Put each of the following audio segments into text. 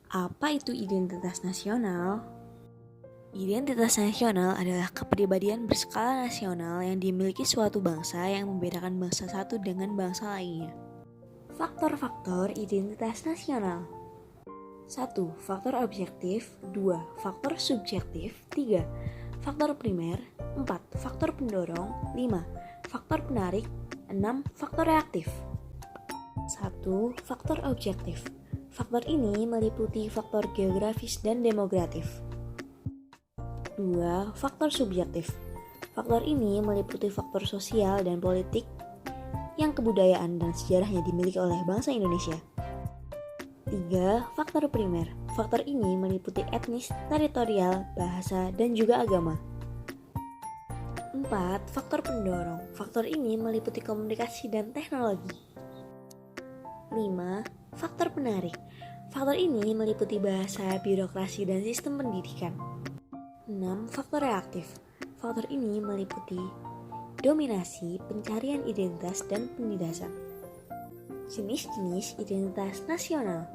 Apa itu identitas nasional? Identitas nasional adalah kepribadian berskala nasional yang dimiliki suatu bangsa yang membedakan bangsa satu dengan bangsa lainnya. Faktor-faktor identitas nasional. 1. Faktor objektif. 2. Faktor subjektif. 3. Faktor primer. 4. Faktor pendorong. 5. Faktor penarik. 6. Faktor reaktif. 1. Faktor objektif. Faktor ini meliputi faktor geografis dan demografis. 2. Faktor subjektif. Faktor ini meliputi faktor sosial dan politik yang kebudayaan dan sejarahnya dimiliki oleh bangsa Indonesia. 3. Faktor primer. Faktor ini meliputi etnis, teritorial, bahasa, dan juga agama. 4. Faktor pendorong. Faktor ini meliputi komunikasi dan teknologi. 5. Faktor penarik. Faktor ini meliputi bahasa, birokrasi, dan sistem pendidikan. 6. Faktor reaktif. Faktor ini meliputi dominasi, pencarian identitas, dan penindasan. Jenis-jenis identitas nasional.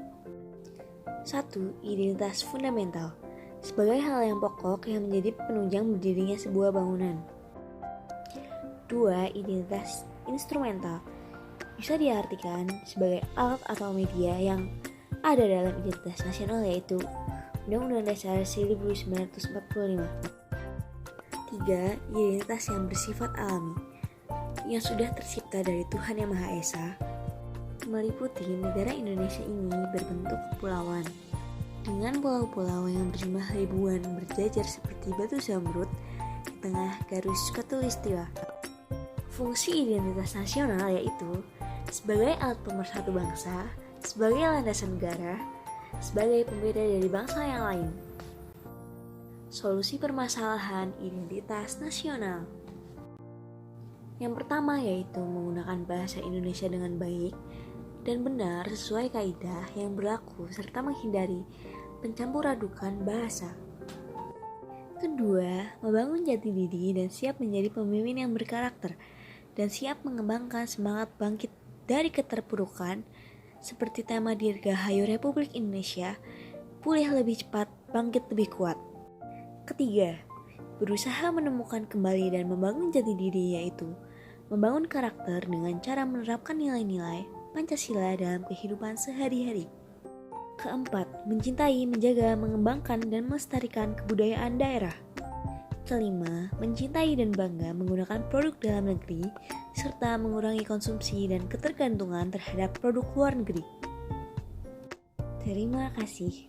1. Identitas fundamental. Sebagai hal yang pokok yang menjadi penunjang berdirinya sebuah bangunan. 2. Identitas instrumental. Bisa diartikan sebagai alat atau media yang ada dalam identitas nasional, yaitu Undang-Undang Dasar 1945. 3. Identitas yang bersifat alami, yang sudah tercipta dari Tuhan Yang Maha Esa, meliputi negara Indonesia ini berbentuk kepulauan, dengan pulau-pulau yang berjumlah ribuan berjajar seperti batu zamrud di tengah garis khatulistiwa. Fungsi identitas nasional yaitu sebagai alat pemersatu bangsa, sebagai landasan negara, sebagai pembeda dari bangsa yang lain. Solusi permasalahan identitas nasional. Yang pertama yaitu menggunakan bahasa Indonesia dengan baik dan benar sesuai kaidah yang berlaku serta menghindari pencampuradukan bahasa. Kedua, membangun jati diri dan siap menjadi pemimpin yang berkarakter dan siap mengembangkan semangat bangkit dari keterpurukan seperti tema Dirgahayu Republik Indonesia, pulih lebih cepat, bangkit lebih kuat. Ketiga, berusaha menemukan kembali dan membangun jati diri, yaitu membangun karakter dengan cara menerapkan nilai-nilai Pancasila dalam kehidupan sehari-hari. Keempat, mencintai, menjaga, mengembangkan, dan melestarikan kebudayaan daerah. Kelima, mencintai dan bangga menggunakan produk dalam negeri, serta mengurangi konsumsi dan ketergantungan terhadap produk luar negeri. Terima kasih.